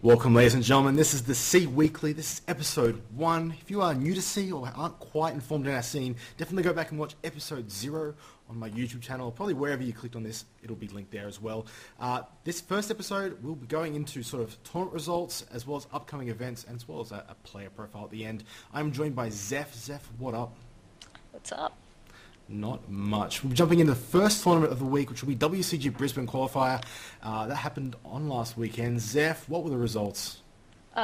Welcome, ladies and gentlemen. This is the C Weekly. This is episode 1. If you are new to C or aren't quite informed in our scene, definitely go back and watch episode 0 on my YouTube channel. Probably wherever you clicked on this, it'll be linked there as well. This first episode, we'll be going into sort of tournament results, as well as upcoming events, and as well as a player profile at the end. I'm joined by Zeph. Zeph, what up? What's up? Not much. We're jumping into the first tournament of the week, which will be WCG Brisbane Qualifier. That happened on last weekend. Zeph, what were the results?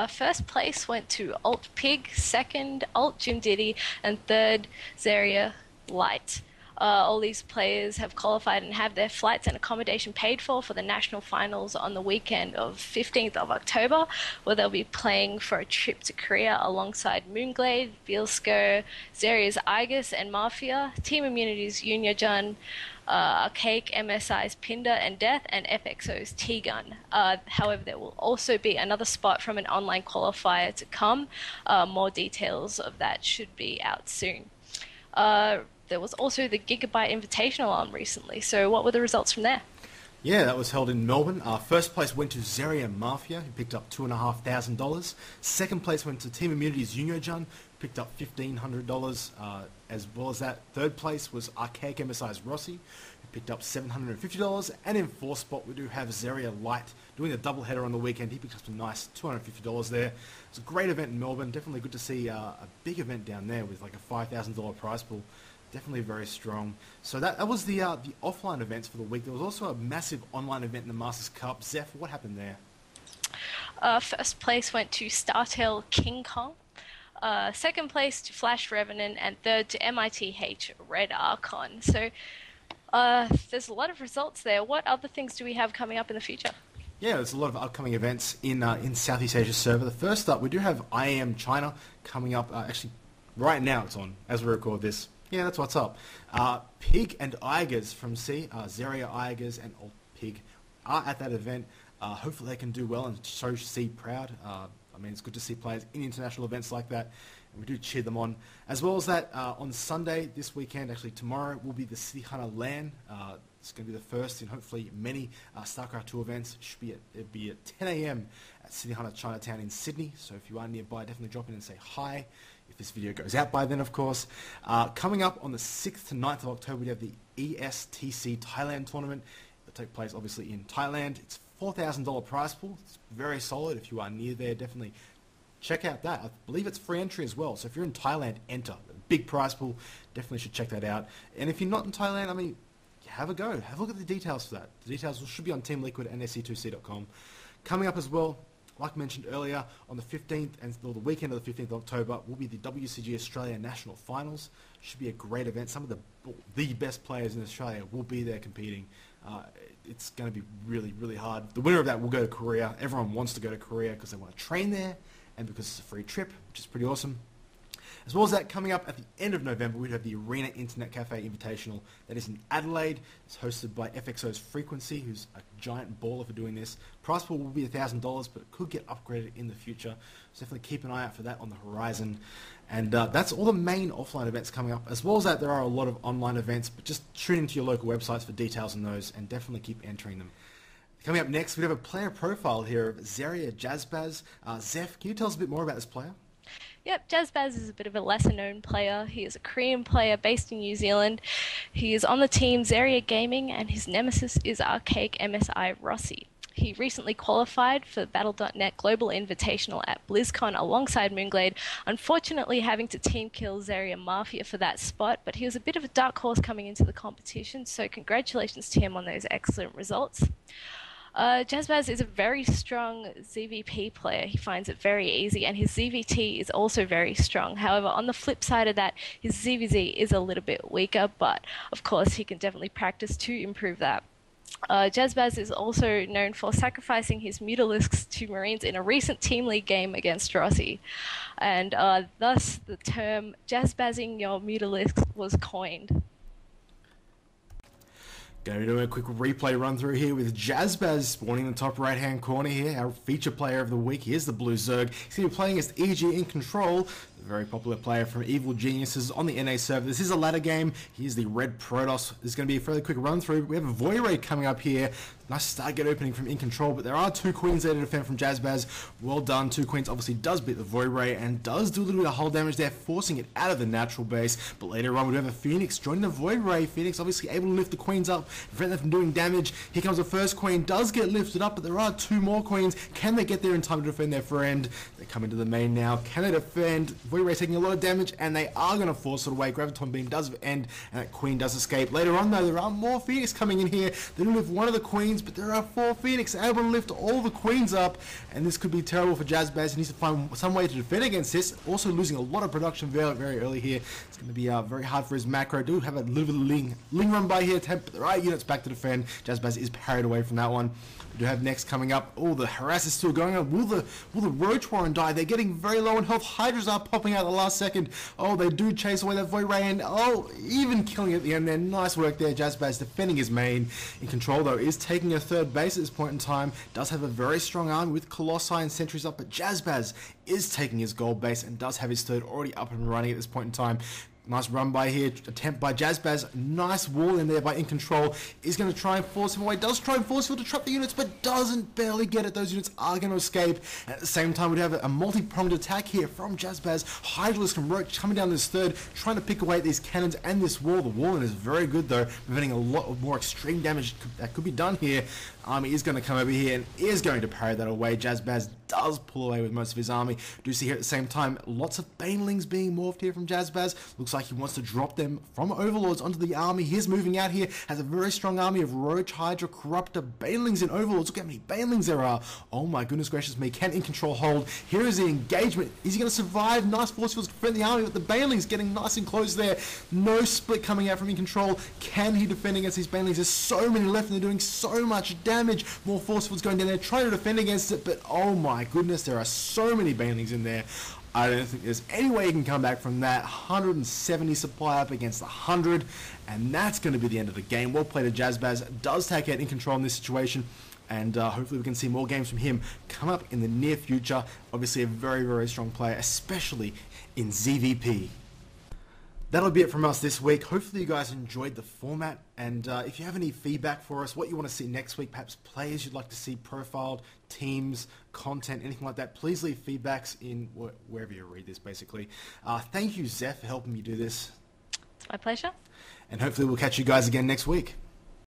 First place went to Alt Pig, second Alt Jim Diddy, and third Zaria Light. All these players have qualified and have their flights and accommodation paid for the national finals on the weekend of 15th of October, where they'll be playing for a trip to Korea alongside Moonglade, Bielsko, Zaria's Igus and Mafia, Team Immunity's Yunyajun, Archaic MSI's Pinder and Death, and FXO's T-Gun. However, there will also be another spot from an online qualifier to come. More details of that should be out soon. There was also the Gigabyte Invitational on recently, so what were the results from there? Yeah, that was held in Melbourne. First place went to Zaria Mafia, who picked up $2,500. Second place went to Team Immunity's Yunyojun, who picked up $1,500. As well as that, third place was Archaic MSI's Rossi, who picked up $750. And in fourth spot, we do have Zaria Light doing a double header on the weekend. He picked up some nice $250 there. It's a great event in Melbourne. Definitely good to see a big event down there with like a $5,000 prize pool. Definitely very strong. So that was the offline events for the week. There was also a massive online event in the Masters Cup. Zeph, what happened there? First place went to Startail King Kong. Second place to Flash Revenant, and third to MITH Red Archon. So there's a lot of results there. What other things do we have coming up in the future? Yeah, there's a lot of upcoming events in Southeast Asia server. The first up, we do have IAM China coming up. Actually, right now it's on as we record this. Yeah, that's what's up. Pig and Igers from C, Zaria Igers and Old Pig are at that event. Hopefully they can do well and show C proud. I mean, it's good to see players in international events like that, and we do cheer them on. As well as that, on Sunday this weekend, actually tomorrow, will be the City Hunter LAN. It's going to be the first in hopefully many StarCraft 2 events. It'll be at 10 a.m. at City Hunter Chinatown in Sydney. So if you are nearby, definitely drop in and say hi. If this video goes out by then, of course. Coming up on the 6th to 9th of October, we have the ESTC Thailand tournament. It'll take place, obviously, in Thailand. It's $4,000 prize pool. It's very solid. If you are near there, definitely check out that. I believe it's free entry as well. So if you're in Thailand, enter. Big prize pool. Definitely should check that out. And if you're not in Thailand, I mean, have a go. Have a look at the details for that. The details should be on Team Liquid and SC2C.com. Coming up as well, like mentioned earlier, on the 15th and the weekend of the 15th of October will be the WCG Australia National Finals. Should be a great event. Some of the best players in Australia will be there competing. It's going to be really, really hard. The winner of that will go to Korea. Everyone wants to go to Korea because they want to train there and because it's a free trip, which is pretty awesome. As well as that, coming up at the end of November, we have the Arena Internet Cafe Invitational. That is in Adelaide. It's hosted by FXO's Frequency, who's a giant baller for doing this. Price pool will be $1,000, but it could get upgraded in the future. So definitely keep an eye out for that on the horizon. And that's all the main offline events coming up. As well as that, there are a lot of online events, but just tune into your local websites for details on those and definitely keep entering them. Coming up next, we have a player profile here of xGKingJazBas. Zeph, can you tell us a bit more about this player? Yep, JazBas is a bit of a lesser-known player. He is a Korean player based in New Zealand. He is on the team Zaria Gaming, and his nemesis is Archaic MSI Rossi. He recently qualified for the Battle.net Global Invitational at BlizzCon alongside Moonglade, unfortunately having to team kill Zaria Mafia for that spot, but he was a bit of a dark horse coming into the competition, so congratulations to him on those excellent results. JazBas is a very strong ZVP player. He finds it very easy, and his ZVT is also very strong. However, on the flip side of that, his ZVZ is a little bit weaker, but of course he can definitely practice to improve that. JazBas is also known for sacrificing his Mutalisks to Marines in a recent Team League game against Rossi, and thus the term JazBasing your Mutalisks was coined. Going to do a quick replay run through here with JazBas spawning in the top right hand corner here, our feature player of the week. Here's the Blue Zerg. He's going to be playing against EG in Control, a very popular player from Evil Geniuses on the NA server. This is a ladder game. Here's the Red Protoss. This is going to be a fairly quick run through. We have a Void Raid coming up here. Nice Stargate opening from In Control, but there are 2 queens there to defend from XGKingJazBas. Well done. 2 queens obviously does beat the Void Ray and does do a little bit of hull damage there, forcing it out of the natural base. But later on, we do have a Phoenix joining the Void Ray. Phoenix obviously able to lift the queens up, prevent them from doing damage. Here comes the first queen, does get lifted up, but there are 2 more queens. Can they get there in time to defend their friend? They come into the main now. Can they defend? Void Ray taking a lot of damage, and they are going to force it away. Graviton Beam does end, and that queen does escape. Later on, though, there are more Phoenix coming in here. They do lift one of the queens, but there are 4 Phoenix able to lift all the queens up, and this could be terrible for XGKingJazBas. He needs to find some way to defend against this. Also losing a lot of production very early here. It's going to be very hard for his macro. Do have a little bit of ling run by here, attempt the right units back to defend. XGKingJazBas is parried away from that one. We do have next coming up. Oh, the harass is still going on. Will the Roach Warren die? They're getting very low in health. Hydras are popping out at the last second. Oh, they do chase away that Void Ray, and oh, even killing it at the end there. Nice work there. XGKingJazBas defending his main. In Control, though, is taking a 3rd base at this point in time. Does have a very strong army with Colossi and Sentries up, but XGKingJazBas is taking his gold base and does have his 3rd already up and running at this point in time. Nice run by here, attempt by XGKingJazBas, nice wall in there by In Control, is going to try and force him away, does try and force him to trap the units, but doesn't barely get it. Those units are going to escape. And at the same time, we have a multi-pronged attack here from XGKingJazBas. Hydralisk and Roach coming down this 3rd, trying to pick away at these cannons and this wall. The wall is very good though, preventing a lot of more extreme damage that could be done here. Army is going to come over here and is going to parry that away. XGKingJazBas does pull away with most of his army. Do see here at the same time, lots of Banelings being morphed here from XGKingJazBas. Looks like he wants to drop them from Overlords onto the army. He's moving out here, has a very strong army of Roach, Hydra, Corruptor, Banelings, and Overlords. Look how many Banelings there are. Oh my goodness gracious me, can In Control hold? Here is the engagement. Is he going to survive? Nice force fields to defend the army, but the Banelings getting nice and close there. No split coming out from In Control. Can he defend against these Banelings? There's so many left and they're doing so much damage. More force fields going down there, trying to defend against it, but oh my goodness, there are so many Banelings in there. I don't think there's any way you can come back from that. 170 supply up against 100, and that's going to be the end of the game. Well played. XGKingJazBas does take out In Control in this situation, and hopefully we can see more games from him come up in the near future. Obviously a very strong player, especially in ZVP. That'll be it from us this week. Hopefully you guys enjoyed the format, and if you have any feedback for us, what you want to see next week, perhaps players you'd like to see profiled, teams, content, anything like that, please leave feedbacks in wherever you read this, basically. Thank you, Zeph, for helping me do this. It's my pleasure. And hopefully we'll catch you guys again next week.